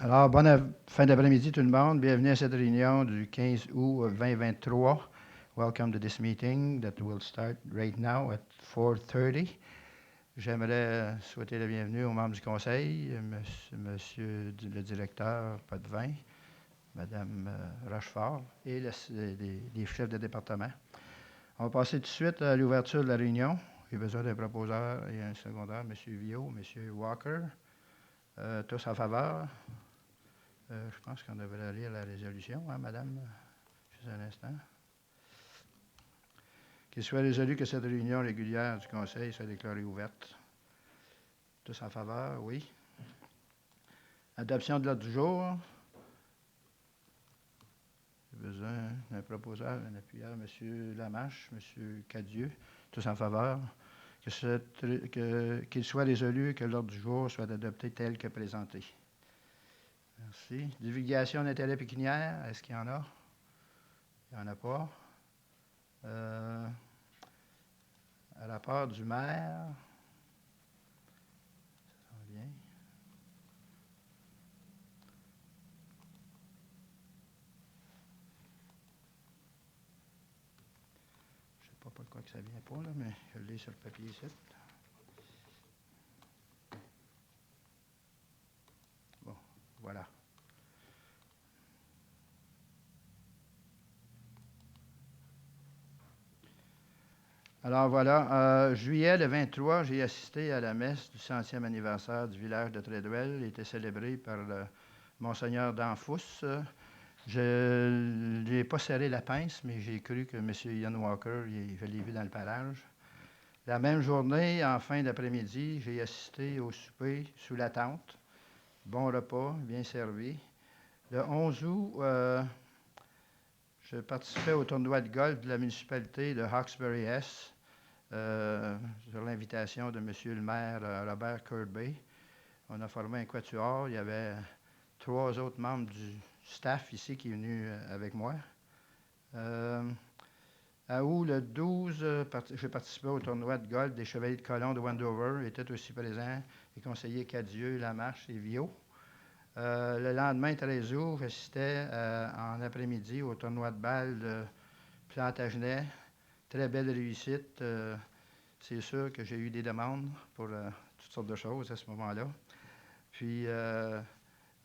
Alors, fin d'après-midi tout le monde. Bienvenue à cette réunion du 15 août 2023. Welcome to this meeting that will start right now at 4:30. J'aimerais souhaiter la bienvenue aux membres du conseil, monsieur le directeur Potvin, madame Rochefort et les chefs de département. On va passer tout de suite à l'ouverture de la réunion. J'ai besoin d'un proposeur et un secondaire, M. Viau, M. Walker. Tous en faveur? Je pense qu'on devrait lire la résolution, hein, madame? Juste un instant. Qu'il soit résolu que cette réunion régulière du Conseil soit déclarée ouverte. Tous en faveur? Oui. Adoption de l'ordre du jour. J'ai besoin d'un proposeur, d'un appuyeur, M. Lamarche, M. Cadieux. Tous en faveur? Qu'il soit résolu que l'ordre du jour soit adopté tel que présenté. Merci. Divulgation d'intérêt pécuniaire, est-ce qu'il y en a? Il n'y en a pas. Rapport du maire. Ça va bien. Je ne sais pas pourquoi que ça ne vient pas, là, mais je l'ai sur le papier ici. Bon, voilà. Alors voilà, juillet le 23, j'ai assisté à la messe du 100e anniversaire du village de Treadwell. Il était célébré par le Monseigneur d'Anfous. Je n'ai pas serré la pince, mais j'ai cru que M. Ian Walker, je l'ai vu dans le parage. La même journée, en fin d'après-midi, j'ai assisté au souper sous la tente. Bon repas, bien servi. Le 11 août, je participais au tournoi de golf de la municipalité de Hawkesbury-S. Sur l'invitation de M. le maire Robert Kirby. On a formé un quatuor. Il y avait 3 autres membres du staff ici qui est venu avec moi. À août, le 12, j'ai participé au tournoi de golf des Chevaliers de Colomb de Wendover. Étaient aussi présents les conseillers Cadieux, Lamarche et Viau. Le lendemain, 13 août, j'assistais en après-midi au tournoi de balle de Plantagenet. Très belle réussite. C'est sûr que j'ai eu des demandes pour toutes sortes de choses à ce moment-là. Puis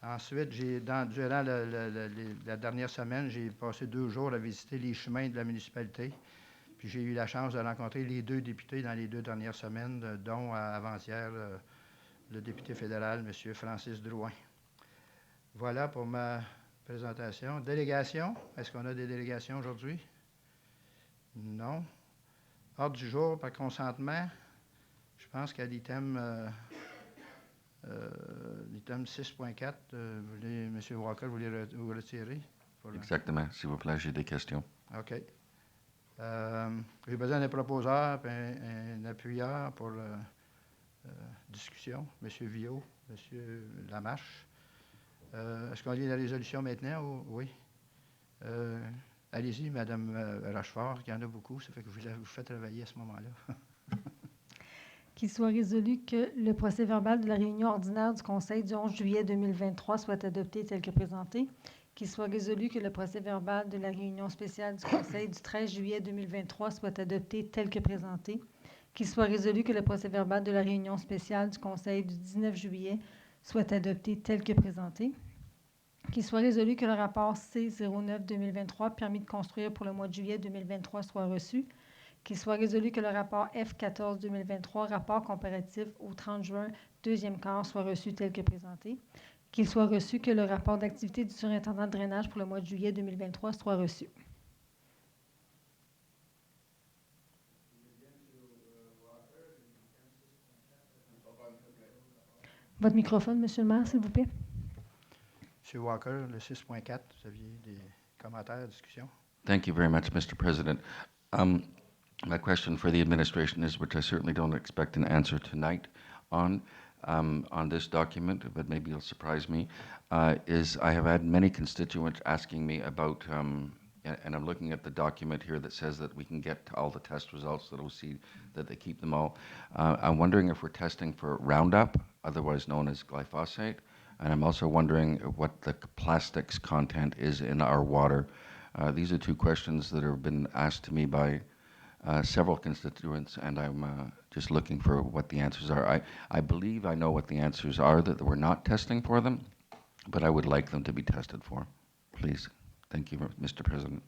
ensuite, durant la dernière semaine, j'ai passé 2 jours à visiter les chemins de la municipalité. Puis j'ai eu la chance de rencontrer les 2 députés dans les 2 dernières semaines, dont avant-hier le député fédéral, M. Francis Drouin. Voilà pour ma présentation. Délégation. Est-ce qu'on a des délégations aujourd'hui? Non. Ordre du jour par consentement, je pense qu'à l'item 6.4, M. Walker, vous voulez vous retirer? Exactement. S'il vous plaît, j'ai des questions. OK. J'ai besoin d'un proposeur et un appuyeur pour discussion. M. Viau, M. Lamarche. Est-ce qu'on lit la résolution maintenant? Oui. Allez-y, Mme Rochefort, il y en a beaucoup, ça fait que je vous fais travailler à ce moment-là. Qu'il soit résolu que le procès-verbal de la réunion ordinaire du Conseil du 11 juillet 2023 soit adopté tel que présenté. Qu'il soit résolu que le procès-verbal de la réunion spéciale du Conseil du 13 juillet 2023 soit adopté tel que présenté. Qu'il soit résolu que le procès-verbal de la réunion spéciale du Conseil du 19 juillet soit adopté tel que présenté. Qu'il soit résolu que le rapport C09-2023, permis de construire pour le mois de juillet 2023, soit reçu. Qu'il soit résolu que le rapport F14-2023, rapport comparatif au 30 juin, deuxième quart, soit reçu tel que présenté. Qu'il soit reçu que le rapport d'activité du surintendant de drainage pour le mois de juillet 2023 soit reçu. Votre microphone, M. le maire, s'il vous plaît. M. Walker, le 6.4, vous aviez des commentaires, discussions? Thank you very much, Mr. President. My question for the administration is, which I certainly don't expect an answer tonight on this document, but maybe it'll surprise me, is I have had many constituents asking me about, and I'm looking at the document here that says that we can get all the test results that OC, that they keep them all. I'm wondering if we're testing for Roundup, otherwise known as glyphosate, and I'm also wondering what the plastics content is in our water. These are two questions that have been asked to me by several constituents, and I'm just looking for what the answers are. I believe I know what the answers are, that we're not testing for them, but I would like them to be tested for. Please. Thank you, Mr. President.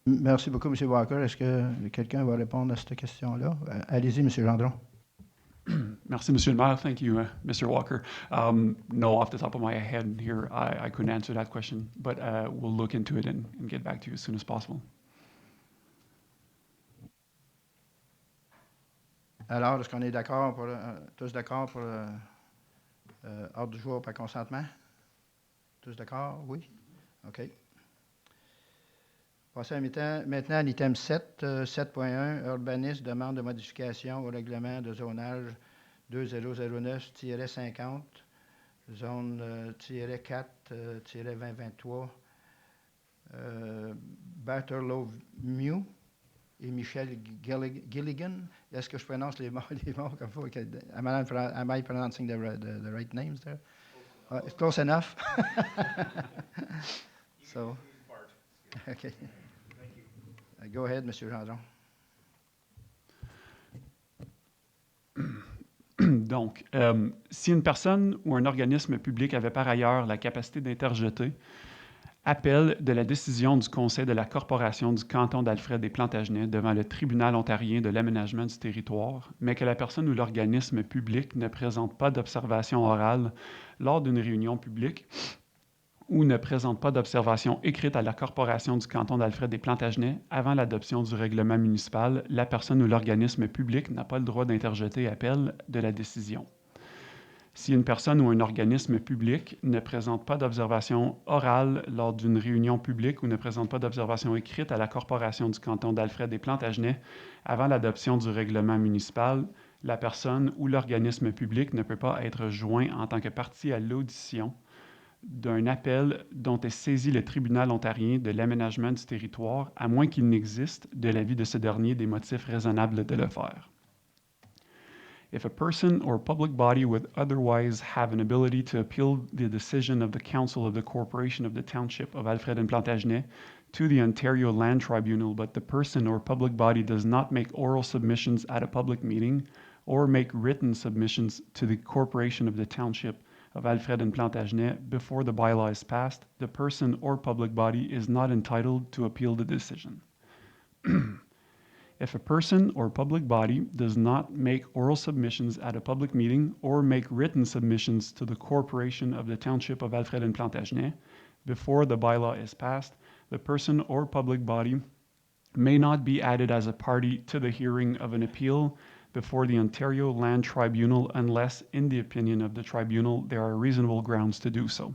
Merci beaucoup, M. Walker. Est-ce que quelqu'un va répondre à cette question-là? Allez-y, M. Gendron. Merci, Monsieur le Maire. Thank you, Mr. Walker. No, off the top of my head here, I couldn't answer that question, but we'll look into it and get back to you as soon as possible. Alors, est-ce qu'on est d'accord pour, tous d'accord pour ordre du jour par consentement? Tous d'accord? Oui? OK. Passons maintenant à l'item 7, 7.1, urbanisme, demande de modification au règlement de zonage 2009-50, zone -4-2023, Batterlow Mew et Michel Gilligan. Est-ce que je prononce les mots comme il faut? Am I pronouncing the right names there? It's close enough. So, okay. Go ahead, Monsieur Gendron. Donc, si une personne ou un organisme public avait par ailleurs la capacité d'interjeter appel de la décision du Conseil de la Corporation du canton d'Alfred et Plantagenet devant le Tribunal ontarien de l'aménagement du territoire, mais que la personne ou l'organisme public ne présente pas d'observation orale lors d'une réunion publique ou ne présente pas d'observation écrite à la Corporation du canton d'Alfred et Plantagenet avant l'adoption du règlement municipal, la personne ou l'organisme public n'a pas le droit d'interjeter appel de la décision. Si une personne ou un organisme public ne présente pas d'observation orale lors d'une réunion publique ou ne présente pas d'observation écrite à la Corporation du canton d'Alfred et Plantagenet avant l'adoption du règlement municipal, la personne ou l'organisme public ne peut pas être joint en tant que partie à l'audition d'un appel dont est saisi le tribunal ontarien de l'aménagement du territoire, à moins qu'il n'existe, de l'avis de ce dernier, des motifs raisonnables de le faire. If a person or public body would otherwise have an ability to appeal the decision of the Council of the Corporation of the Township of Alfred and Plantagenet to the Ontario Land Tribunal, but the person or public body does not make oral submissions at a public meeting or make written submissions to the Corporation of the Township of Alfred and Plantagenet before the bylaw is passed, the person or public body is not entitled to appeal the decision. If a person or public body does not make oral submissions at a public meeting or make written submissions to the Corporation of the Township of Alfred and Plantagenet before the bylaw is passed, the person or public body may not be added as a party to the hearing of an appeal before the Ontario Land Tribunal unless, in the opinion of the tribunal, there are reasonable grounds to do so.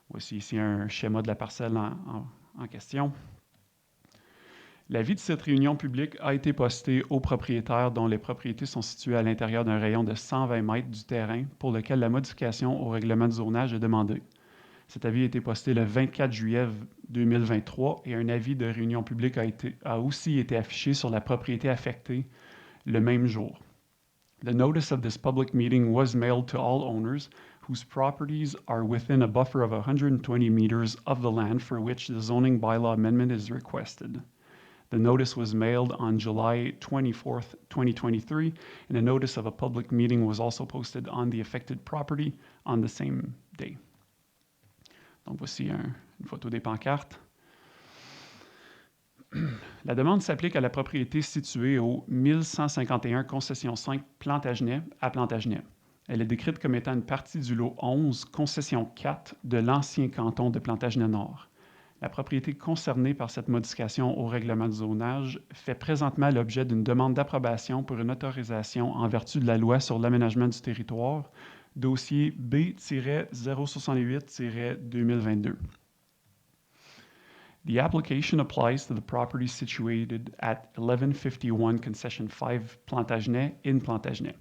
Voici ici un schéma de la parcelle en question. L'avis de cette réunion publique a été posté aux propriétaires dont les propriétés sont situées à l'intérieur d'un rayon de 120 mètres du terrain pour lequel la modification au règlement de zonage est demandée. Cet avis a été posté le 24 juillet 2023 et un avis de réunion publique a aussi été affiché sur la propriété affectée le même jour. The notice of this public meeting was mailed to all owners whose properties are within a buffer of 120 meters of the land for which the zoning bylaw amendment is requested. The notice was mailed on July 24th, 2023, and a notice of a public meeting was also posted on the affected property on the same day. Donc voici une photo des pancartes. La demande s'applique à la propriété située au 1151 Concession 5 Plantagenet à Plantagenet. Elle est décrite comme étant une partie du lot 11, Concession 4 de l'ancien canton de Plantagenet-Nord. La propriété concernée par cette modification au règlement de zonage fait présentement l'objet d'une demande d'approbation pour une autorisation en vertu de la loi sur l'aménagement du territoire, dossier B-068-2022. The application applies to the property situated at 1151 Concession 5 Plantagenet in Plantagenet.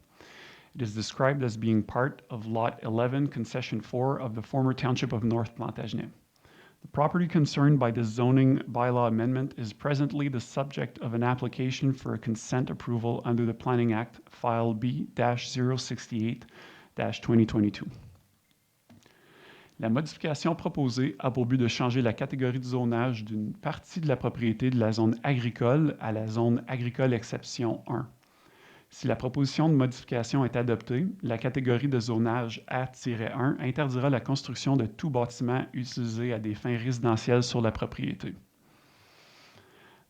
It is described as being part of Lot 11, Concession 4 of the former Township of North Plantagenet. The property concerned by this zoning bylaw amendment is presently the subject of an application for a consent approval under the Planning Act, File B-068, 2022. La modification proposée a pour but de changer la catégorie de zonage d'une partie de la propriété de la zone agricole à la zone agricole exception 1. Si la proposition de modification est adoptée, la catégorie de zonage A-1 interdira la construction de tout bâtiment utilisé à des fins résidentielles sur la propriété.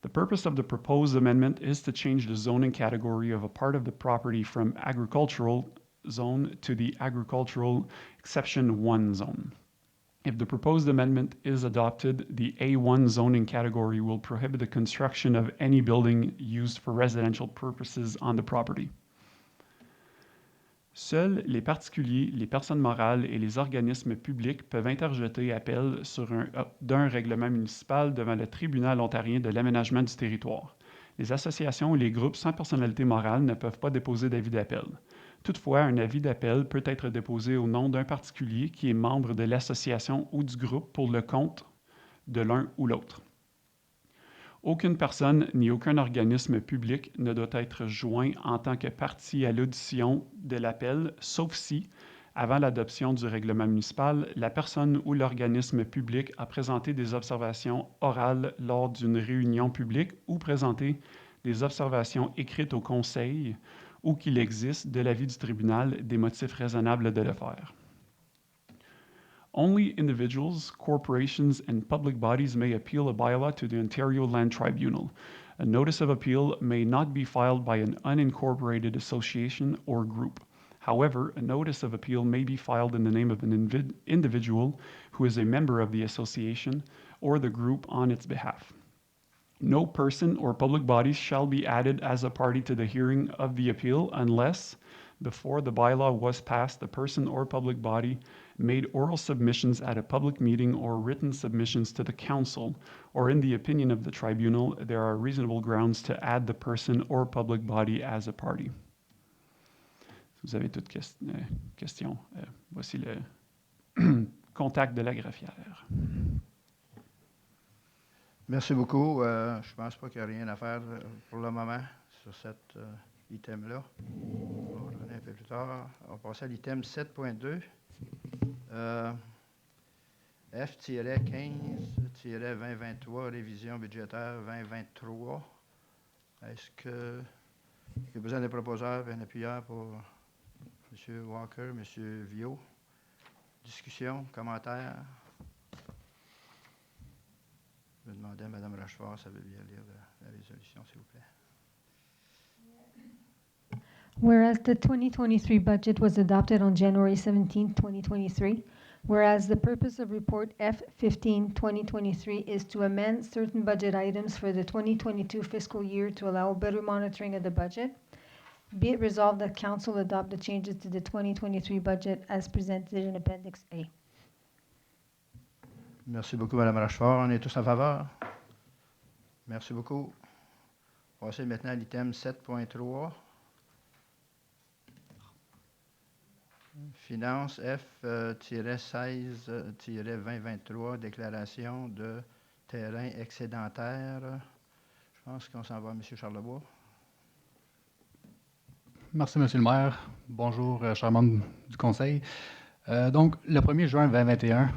The purpose of the proposed amendment is to change the zoning category of a part of the property from agricultural zone to the agricultural exception 1 zone. If the proposed amendment is adopted, the A1 zoning category will prohibit the construction of any building used for residential purposes on the property. Seuls les particuliers, les personnes morales et les organismes publics peuvent interjeter appel d'un règlement municipal devant le tribunal ontarien de l'aménagement du territoire. Les associations et les groupes sans personnalité morale ne peuvent pas déposer d'avis d'appel. Toutefois, un avis d'appel peut être déposé au nom d'un particulier qui est membre de l'association ou du groupe pour le compte de l'un ou l'autre. Aucune personne ni aucun organisme public ne doit être joint en tant que partie à l'audition de l'appel, sauf si, avant l'adoption du règlement municipal, la personne ou l'organisme public a présenté des observations orales lors d'une réunion publique ou présenté des observations écrites au conseil ou qu'il existe, de l'avis du tribunal, des motifs raisonnables de le faire. Only individuals, corporations, and public bodies may appeal a bylaw to the Ontario Land Tribunal. A notice of appeal may not be filed by an unincorporated association or group. However, a notice of appeal may be filed in the name of an individual who is a member of the association or the group on its behalf. No person or public body shall be added as a party to the hearing of the appeal unless, before the bylaw was passed, the person or public body made oral submissions at a public meeting or written submissions to the council, or in the opinion of the tribunal, there are reasonable grounds to add the person or public body as a party. Si vous avez toutes questions, voici le contact de la greffière. Merci beaucoup. Je ne pense pas qu'il y a rien à faire pour le moment sur cet item-là. On va revenir un peu plus tard. On va passer à l'item 7.2. F-15-2023, révision budgétaire 2023. Est-ce qu'il y a besoin d'un proposeur et un appuyeur pour M. Walker, M. Viau? Discussion, commentaires? Je vais demander à Mme Rochefort si elle veut bien lire la résolution, s'il vous plaît. Whereas the 2023 budget was adopted on January 17, 2023, whereas the purpose of Report F-15, 2023 is to amend certain budget items for the 2022 fiscal year to allow better monitoring of the budget, be it resolved that Council adopt the changes to the 2023 budget as presented in Appendix A. Merci beaucoup, Mme Rochefort. On est tous en faveur? Merci beaucoup. Passez maintenant à l'item 7.3. Finance F-16-2023, déclaration de terrain excédentaire. Je pense qu'on s'en va à M. Charlebois. Merci, M. le maire. Bonjour, chers membres du Conseil. Donc, le 1er juin 2021,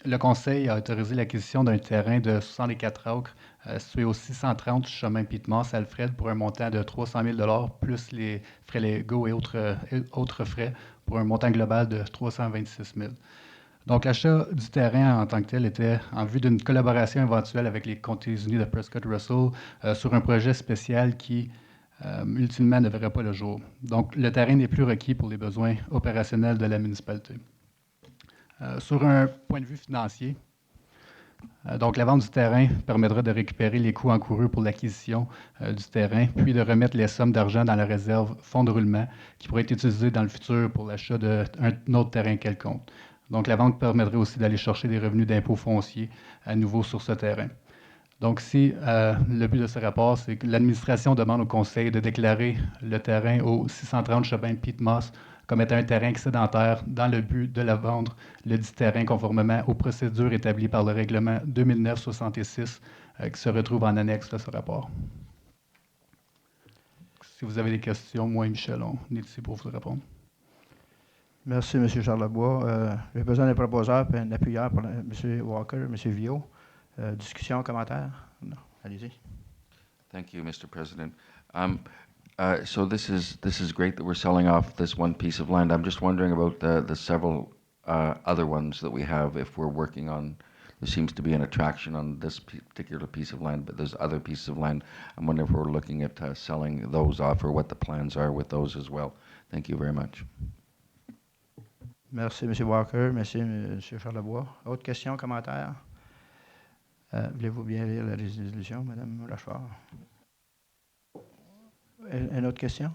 le Conseil a autorisé l'acquisition d'un terrain de 64 acres situé au 630 chemin Piedmont-Alfred pour un montant de 300 000 plus les frais légaux et autres frais pour un montant global de 326 000. Donc, l'achat du terrain en tant que tel était en vue d'une collaboration éventuelle avec les comtés unis de Prescott Russell sur un projet spécial qui, ultimement, ne verrait pas le jour. Donc, le terrain n'est plus requis pour les besoins opérationnels de la municipalité. Sur un point de vue financier, donc la vente du terrain permettra de récupérer les coûts encourus pour l'acquisition du terrain, puis de remettre les sommes d'argent dans la réserve fonds de roulement qui pourrait être utilisée dans le futur pour l'achat d'un autre terrain quelconque. Donc la vente permettrait aussi d'aller chercher des revenus d'impôts fonciers à nouveau sur ce terrain. Donc si le but de ce rapport, c'est que l'administration demande au Conseil de déclarer le terrain au 630 chemin Piedmont comme étant un terrain excédentaire dans le but de la vendre le dit terrain conformément aux procédures établies par le règlement 2009-66 qui se retrouve en annexe de ce rapport. Si vous avez des questions, moi et Michel, on est ici pour vous répondre. Merci, M. Charlebois. J'ai besoin d'un proposeur et un appuyeur pour M. Walker, M. Viau. Discussion, commentaire? Non, allez-y. Thank you, Mr. President. So this is great that we're selling off this one piece of land. I'm just wondering about the several other ones that we have. If we're working on, there seems to be an attraction on this particular piece of land, but there's other pieces of land. I'm wondering if we're looking at selling those off or what the plans are with those as well. Thank you very much. Merci, M. Walker. Merci, M. Charlebois. Autre question, commentaire? Voulez-vous bien lire la résolution, Mme Rochefort? Une autre question?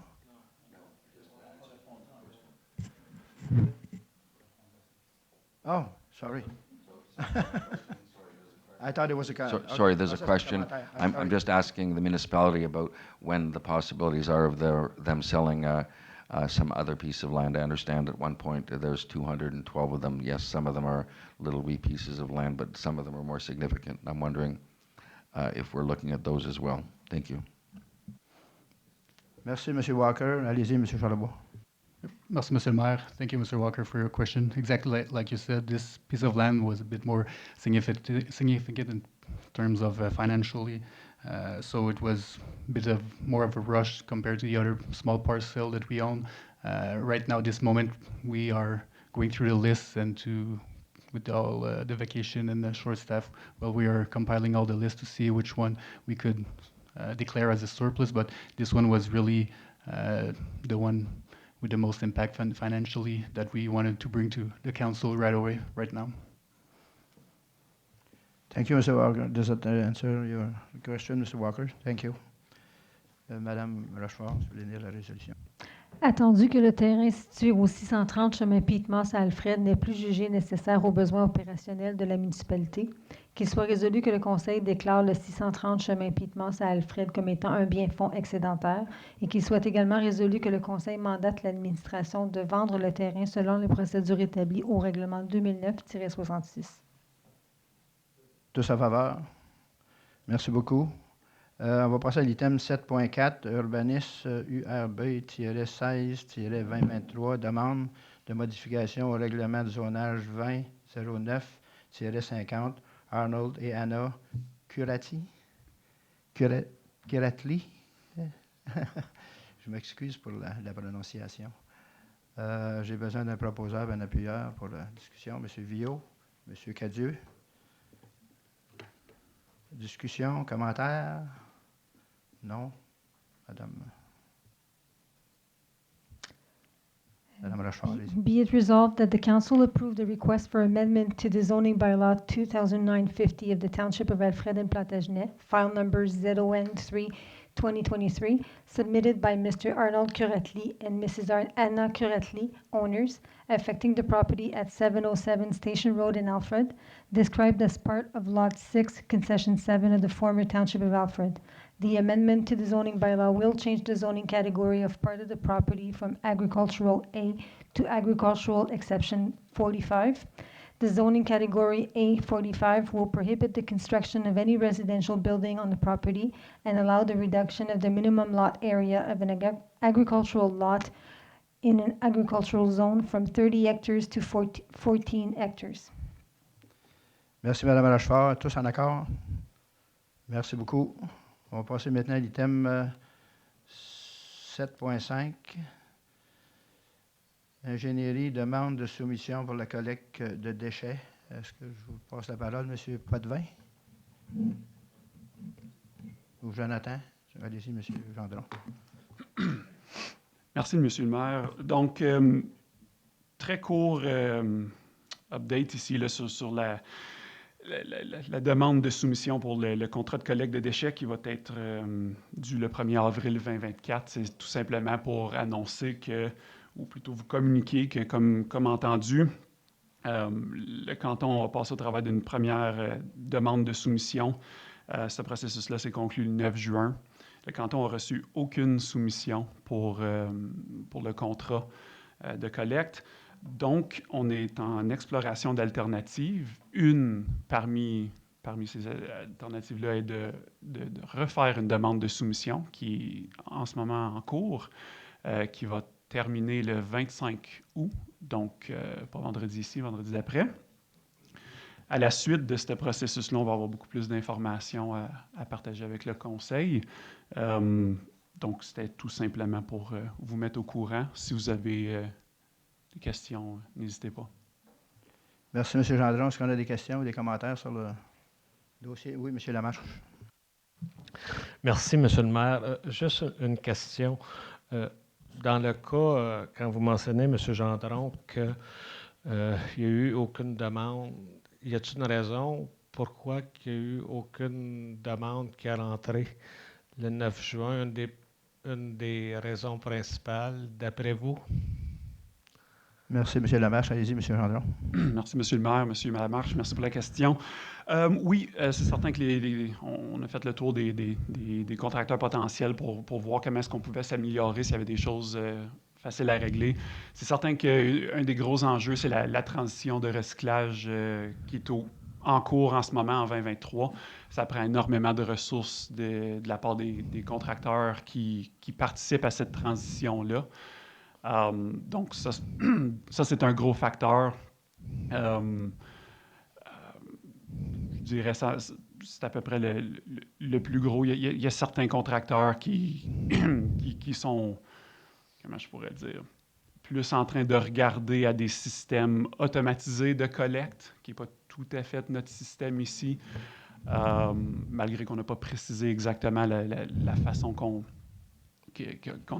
Oh, sorry. I thought it was a comment. Sorry, there's a question. I'm just asking the municipality about when the possibilities are of them selling some other piece of land. I understand at one point there's 212 of them. Yes, some of them are little wee pieces of land, but some of them are more significant. I'm wondering if we're looking at those as well. Thank you. Merci, M. Walker. Allez-y, M. Charlebois. Merci, Monsieur le Maire. Thank you, Mr. Walker, for your question. Exactly like you said, this piece of land was a bit more significant in terms of financially. So it was a bit of more of a rush compared to the other small parcel that we own. Right now, this moment, we are going through the list and with all the vacation and the short staff, well, we are compiling all the lists to see which one we could declare as a surplus. But this one was really the one with the most impact financially that we wanted to bring to the council right away, right now. Thank you, Mr. Walker. Does that answer your question, Mr. Walker? Thank you. Madame Rochefort, vous voulez lire la résolution? Attendu que le terrain situé au 630 chemin Piedmont à Alfred n'est plus jugé nécessaire aux besoins opérationnels de la municipalité, qu'il soit résolu que le Conseil déclare le 630 chemin Piedmont à Alfred comme étant un bien-fonds excédentaire et qu'il soit également résolu que le Conseil mandate l'administration de vendre le terrain selon les procédures établies au règlement 2009-66. Tous à faveur? Merci beaucoup. On va passer à l'item 7.4, Urbanis URB-16-2023, demande de modification au règlement de zonage 2009-50, Arnold et Anna Curatli. Je m'excuse pour la prononciation. J'ai besoin d'un proposeur, d'un appuyeur pour la discussion. M. Viau, M. Cadieux. Discussion, commentaire? Non? Madame Rochefort, allez-y. Be it resolved that the Council approve the request for amendment to the zoning bylaw 2009-50 of the Township of Alfred and Plantagenet, file number ZON3-2023, submitted by Mr. Arnold Curatli and Mrs. Anna Curatli, owners, affecting the property at 707 Station Road in Alfred, described as part of Lot 6, Concession 7 of the former Township of Alfred. The amendment to the zoning bylaw will change the zoning category of part of the property from agricultural A to agricultural exception 45. The zoning category A45 will prohibit the construction of any residential building on the property and allow the reduction of the minimum lot area of an agricultural lot in an agricultural zone from 30 hectares to 14 hectares. Merci, Mme Rochefort. Tous en accord? Merci beaucoup. On va passer maintenant à l'item 7.5. Ingénierie, demande de soumission pour la collecte de déchets. Est-ce que je vous passe la parole, M. Potvin? Ou Jonathan? Allez-y, M. Gendron. Merci, M. le maire. Donc, très court update ici là, sur la demande de soumission pour le contrat de collecte de déchets qui va être dû le 1er avril 2024. C'est tout simplement pour annoncer que, ou plutôt vous communiquer que, comme entendu, le canton a passé au travail d'une première demande de soumission. Ce processus-là s'est conclu le 9 juin. Le canton n'a reçu aucune soumission pour le contrat de collecte. Donc, on est en exploration d'alternatives. Une parmi ces alternatives-là est de refaire une demande de soumission qui est en ce moment en cours, qui va terminer le 25 août, donc pas vendredi ici, vendredi d'après. À la suite de ce processus-là, on va avoir beaucoup plus d'informations à partager avec le Conseil. Donc, c'était tout simplement pour vous mettre au courant. Si vous avez des questions, n'hésitez pas. Merci, M. Gendron. Est-ce qu'on a des questions ou des commentaires sur le dossier? Oui, M. Lamarche. Merci, M. le maire. Juste une question. Dans le cas, quand vous mentionnez, M. Gendron, qu'il n'y a eu aucune demande, y a-t-il une raison pourquoi il n'y a eu aucune demande qui est rentrée le 9 juin? Une des raisons principales, d'après vous? Merci, M. Lamarche. Allez-y, M. Gendron. Merci, M. le maire, M. Lamarche. Merci pour la question. Oui, c'est certain que on a fait le tour des contracteurs potentiels pour voir comment est-ce qu'on pouvait s'améliorer s'il y avait des choses faciles à régler. C'est certain qu'un des gros enjeux, c'est la transition de recyclage qui est en cours en ce moment, en 2023. Ça prend énormément de ressources de la part des contracteurs qui participent à cette transition-là. Donc, ça c'est un gros facteur. Je dirais ça, c'est à peu près le plus gros. Il y a certains contracteurs qui sont, comment je pourrais dire, plus en train de regarder à des systèmes automatisés de collecte, qui n'est pas tout à fait notre système ici, malgré qu'on n'a pas précisé exactement la façon qu'on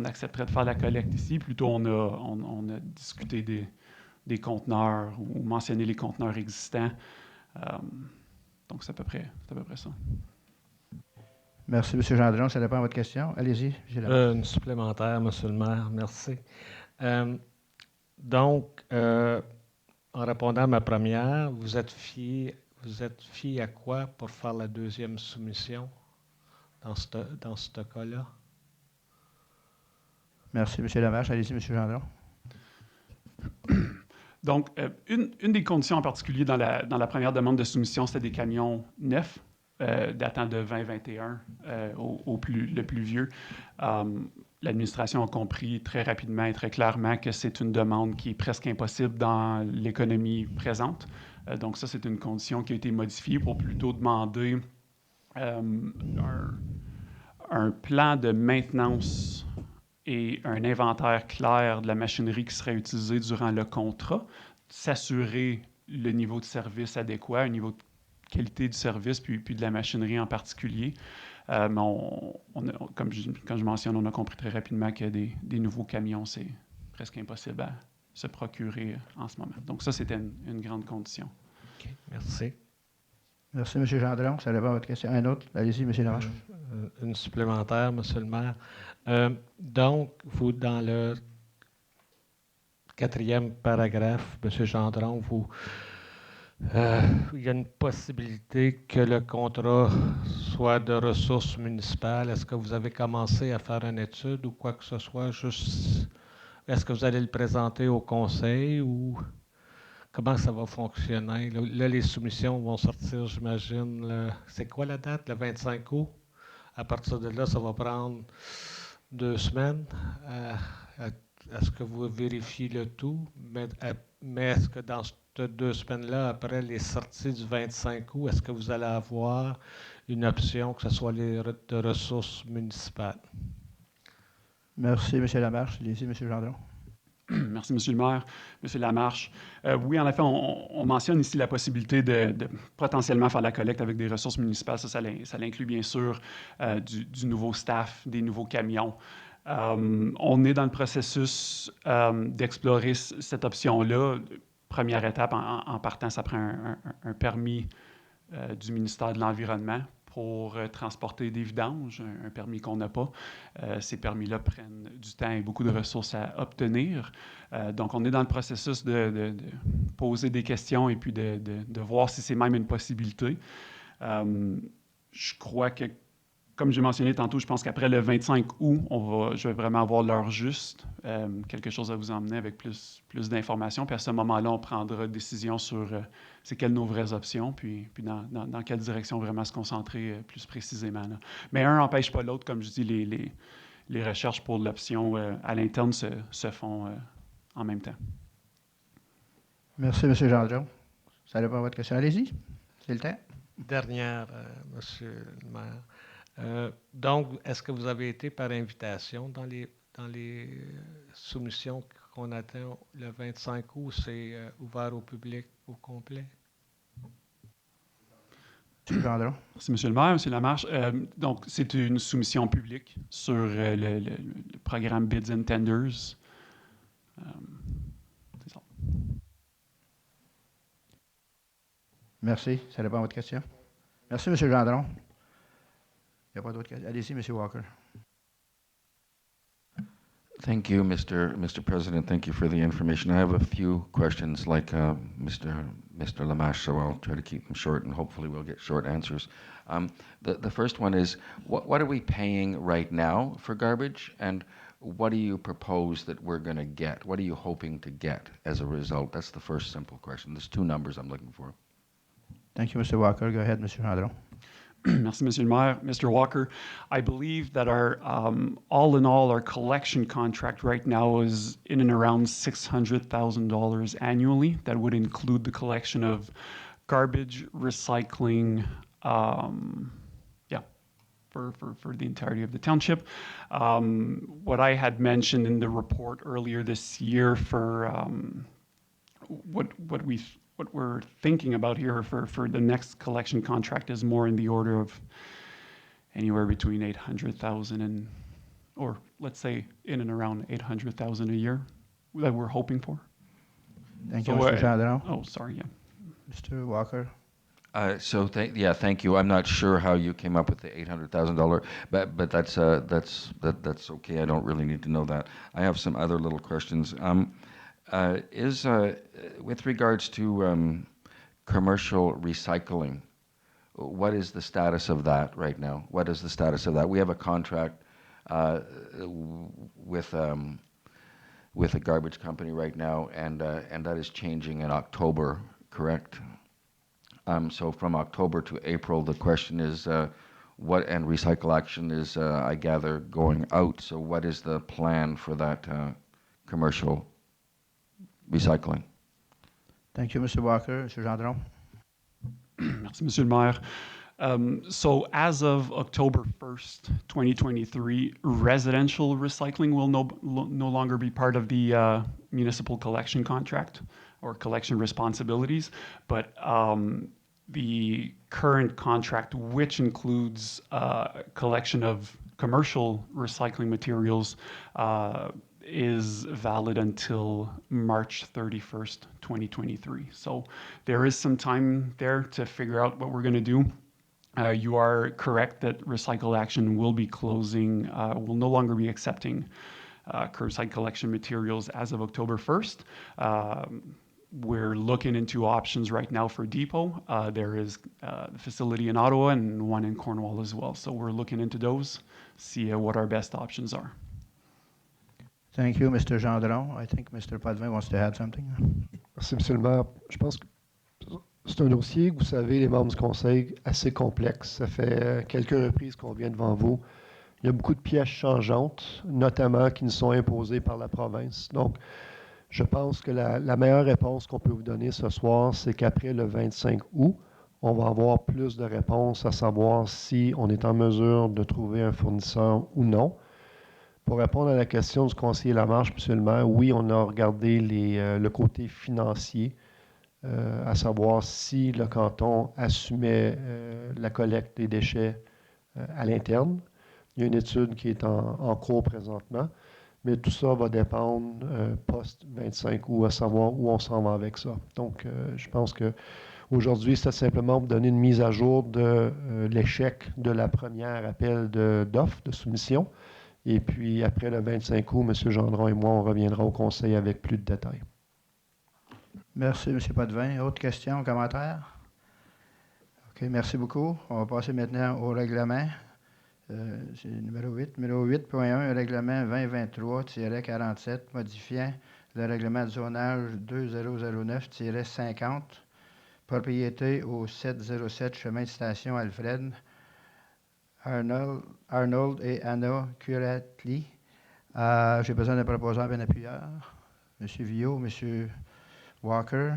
accepterait de faire la collecte ici. Plutôt, on a discuté des conteneurs ou mentionné les conteneurs existants. Donc, c'est à peu près ça. Merci, M. Gendron. Ça répond à votre question. Allez-y, M. Lamarche. Une supplémentaire, M. le maire. Merci. Donc, en répondant à ma première, vous êtes fié à quoi pour faire la deuxième soumission dans ce cas-là? Merci, M. Lamarche. Allez-y, M. Gendron. Donc, une des conditions en particulier dans la première demande de soumission, c'était des camions neufs, datant de 2021 le plus vieux. L'administration a compris très rapidement et très clairement que c'est une demande qui est presque impossible dans l'économie présente. Donc, ça, c'est une condition qui a été modifiée pour plutôt demander un plan de maintenance et un inventaire clair de la machinerie qui serait utilisée durant le contrat, s'assurer le niveau de service adéquat, un niveau de qualité du service, puis de la machinerie en particulier. Mais comme je mentionne, on a compris très rapidement que des nouveaux camions, c'est presque impossible à se procurer en ce moment. Donc ça, c'était une grande condition. OK, merci. Merci, M. Gendron. Ça répond à votre question. Un autre? Allez-y, M. Lamarche. Une supplémentaire, M. le maire. Donc, vous, dans le 4e paragraphe, M. Gendron, il y a une possibilité que le contrat soit de ressources municipales. Est-ce que vous avez commencé à faire une étude ou quoi que ce soit? Est-ce que vous allez le présenter au conseil ou comment ça va fonctionner? Là, les soumissions vont sortir, j'imagine. C'est quoi la date? Le 25 août? À partir de là, ça va prendre 2 semaines. Est-ce que vous vérifiez le tout? Mais est-ce que dans ces 2 semaines-là, après les sorties du 25 août, est-ce que vous allez avoir une option que ce soit de ressources municipales? Merci, M. Lamarche. Allez-y, M. Gendron. Merci, M. le maire. M. Lamarche. Oui, en effet, on mentionne ici la possibilité de potentiellement faire la collecte avec des ressources municipales. Ça l'inclut bien sûr du nouveau staff, des nouveaux camions. On est dans le processus d'explorer cette option-là. Première étape, en partant, ça prend un permis du ministère de l'Environnement pour transporter des vidanges, un permis qu'on n'a pas. Ces permis-là prennent du temps et beaucoup de ressources à obtenir. Donc, on est dans le processus de poser des questions et puis de voir si c'est même une possibilité. Je crois que, comme j'ai mentionné tantôt, je pense qu'après le 25 août, je vais vraiment avoir l'heure juste, quelque chose à vous emmener avec plus d'informations. Puis à ce moment-là, on prendra décision sur c'est quelles nos vraies options, puis dans quelle direction vraiment se concentrer plus précisément. Là. Mais un n'empêche pas l'autre, comme je dis, les recherches pour l'option à l'interne se font en même temps. Merci, M. Gendron. Ça répond à votre question. Allez-y, c'est le temps. Dernière, Monsieur le maire. Donc, est-ce que vous avez été par invitation dans les soumissions qu'on attend le 25 août? C'est ouvert au public au complet? M. Gendron. Merci, M. le maire, M. Lamarche. Donc, c'est une soumission publique sur le programme Bids and Tenders. C'est ça. Merci, ça répond à votre question. Merci, M. Gendron. Il n'y a pas d'autres questions. Allez-y, M. Walker. Thank you, Mr. President. Thank you for the information. I have a few questions like Mr. Lamache, so I'll try to keep them short and hopefully we'll get short answers. The first one is, what are we paying right now for garbage, and what do you propose that we're going to get? What are you hoping to get as a result? That's the first simple question. There's two numbers I'm looking for. Thank you, Mr. Walker. Go ahead, M. Gendron. Merci, Monsieur le Maire. Mr. Walker, I believe that our, all in all, our collection contract right now is in and around $600,000 annually. That would include the collection of garbage, recycling, for the entirety of the township. What I had mentioned in the report earlier this year for what we're thinking about here for the next collection contract is more in the order of anywhere between 800,000 and, or let's say in and around 800,000 a year that we're hoping for. Thank you, Mr. Gendron. Oh, sorry, yeah. Mr. Walker. Thank you. I'm not sure how you came up with the $800,000, but that's okay. I don't really need to know that. I have some other little questions. With regards to commercial recycling, what is the status of that right now? What is the status of that? We have a contract with a garbage company right now, and that is changing in October, correct? So from October to April, the question is, what, and Recycle Action is, I gather, going out. So what is the plan for that commercial recycling? Thank you, Mr. Walker. Mr. Gendron. Merci, Monsieur le Maire. So as of October 1st, 2023, residential recycling will no longer be part of the municipal collection contract or collection responsibilities, but the current contract, which includes collection of commercial recycling materials, is valid until March 31st, 2023. So there is some time there to figure out what we're going to do. You are correct that Recycle Action will be closing, will no longer be accepting curbside collection materials as of October 1st. We're looking into options right now for Depot. There is the facility in Ottawa and one in Cornwall as well. So we're looking into those, see what our best options are. Thank you, Mr. Gendron. I think Mr. Potvin wants to add something. Merci, M. le maire. Je pense que c'est un dossier, vous savez, les membres du conseil, assez complexe. Ça fait quelques reprises qu'on vient devant vous. Il y a beaucoup de pièces changeantes, notamment qui nous sont imposées par la province. Donc, je pense que la meilleure réponse qu'on peut vous donner ce soir, c'est qu'après le 25 août, on va avoir plus de réponses à savoir si on est en mesure de trouver un fournisseur ou non. Pour répondre à la question du conseiller Lamarche, M. le maire, oui, on a regardé le côté financier, à savoir si le canton assumait la collecte des déchets à l'interne. Il y a une étude qui est en cours présentement, mais tout ça va dépendre post-25 août, à savoir où on s'en va avec ça. Donc, je pense qu'aujourd'hui, c'est simplement pour donner une mise à jour de l'échec de la première appel d'offres, de soumission. Et puis, après le 25 août, M. Gendron et moi, on reviendra au conseil avec plus de détails. Merci, M. Potvin. Autres questions, commentaires? OK, merci beaucoup. On va passer maintenant au règlement. C'est le numéro 8. Numéro 8.1, règlement 2023-47, modifiant le règlement de zonage 2009-50, propriété au 707 chemin de station Alfred. Arnold et Anna Curatli. J'ai besoin d'un proposeur et un appuyeur. M. Villot, M. Walker.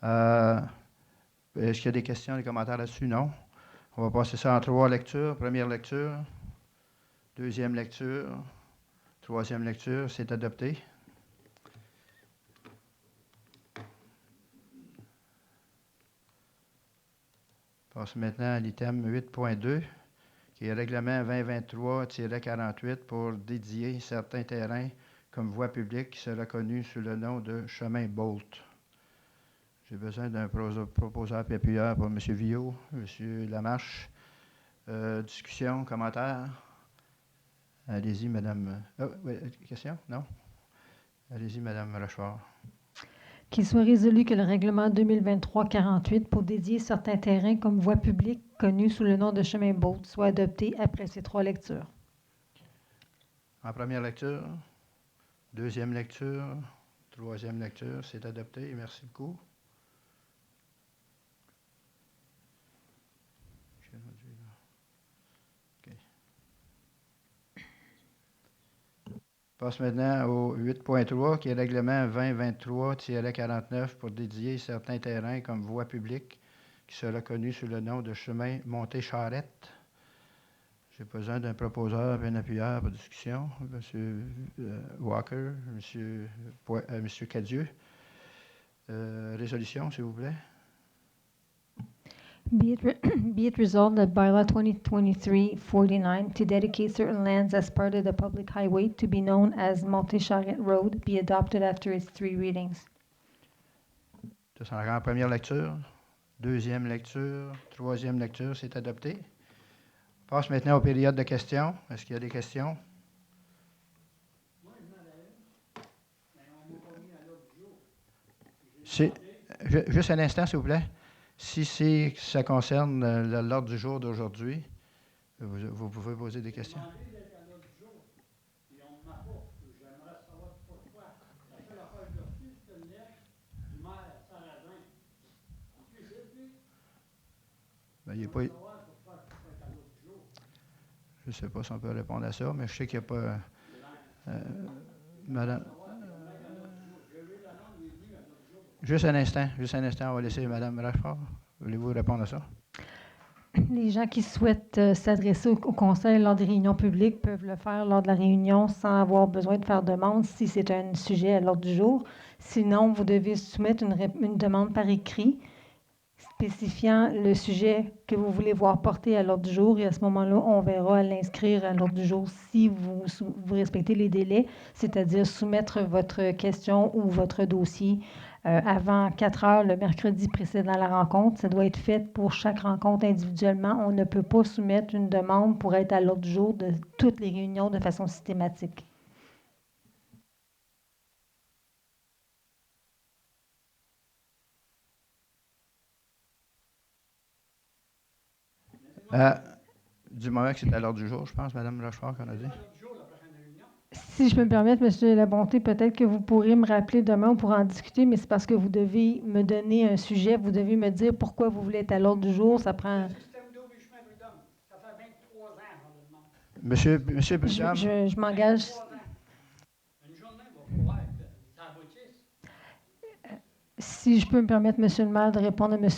Est-ce qu'il y a des questions, des commentaires là-dessus? Non. On va passer ça en 3 lectures. Première lecture, deuxième lecture, troisième lecture. C'est adopté. On passe maintenant à l'item 8.2, qui est règlement 2023-48 pour dédier certains terrains comme voie publique qui sera connu sous le nom de chemin Bolt. J'ai besoin d'un proposeur et appuyeur pour M. Villot, M. Lamarche. Discussion, commentaires? Allez-y, Mme... question? Non? Allez-y, Mme Rochefort. Qu'il soit résolu que le règlement 2023-48 pour dédier certains terrains comme voie publique connus sous le nom de chemin Bolt soit adopté après ces 3 lectures. En première lecture, deuxième lecture, troisième lecture, c'est adopté. Merci beaucoup. On passe maintenant au 8.3, qui est règlement 2023-49 pour dédier certains terrains comme voie publique qui sera connu sous le nom de chemin Montée-Charrette. J'ai besoin d'un proposeur et un appuyeur pour discussion. M. Walker, M. Cadieux. Résolution, s'il vous plaît. Be it resolved that bylaw 2023-49 to dedicate certain lands as part of the public highway to be known as Multi-Charrette Road be adopted after its 3 readings. Ça s'en rend en première lecture, deuxième lecture, troisième lecture, c'est adopté. On passe maintenant aux périodes de questions. Est-ce qu'il y a des questions? Juste un instant, s'il vous plaît. Si ça concerne l'ordre du jour d'aujourd'hui, vous pouvez poser des questions. Ben, il n'y a pas... Je ne sais pas si on peut répondre à ça, mais je sais qu'il n'y a pas... Madame... Juste un instant, on va laisser Mme Rochefort. Voulez-vous répondre à ça? Les gens qui souhaitent s'adresser au conseil lors des réunions publiques peuvent le faire lors de la réunion sans avoir besoin de faire demande si c'est un sujet à l'ordre du jour. Sinon, vous devez soumettre une demande par écrit spécifiant le sujet que vous voulez voir porté à l'ordre du jour. Et à ce moment-là, on verra à l'inscrire à l'ordre du jour si vous respectez les délais, c'est-à-dire soumettre votre question ou votre dossier avant 4 heures le mercredi précédant la rencontre. Ça doit être fait pour chaque rencontre individuellement. On ne peut pas soumettre une demande pour être à l'ordre du jour de toutes les réunions de façon systématique. Du moment que c'est à l'ordre du jour, je pense, Mme Rochefort, qu'on a dit. Si je peux me permettre, M. Labonté, peut-être que vous pourrez me rappeler demain, on pourra en discuter, mais c'est parce que vous devez me donner un sujet, vous devez me dire pourquoi vous voulez être à l'ordre du jour. Ça prend... Monsieur je m'engage... Si je peux me permettre, M. le maire, de répondre à M.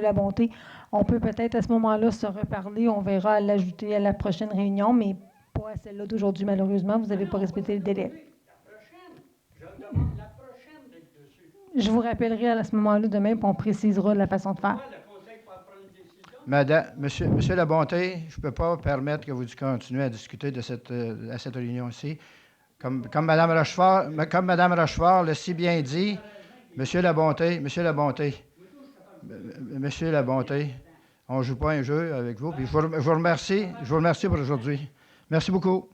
Labonté, on peut peut-être à ce moment-là se reparler, on verra à l'ajouter à la prochaine réunion, mais pas à celle-là d'aujourd'hui, malheureusement, vous n'avez pas respecté le délai. Je vous rappellerai à ce moment-là demain, puis on précisera la façon de faire. Monsieur Labonté, je ne peux pas permettre que vous continuez à discuter de cette réunion-ci. Comme Mme Rochefort l'a si bien dit, Monsieur Labonté, on ne joue pas un jeu avec vous. Puis je vous remercie pour aujourd'hui. Merci beaucoup.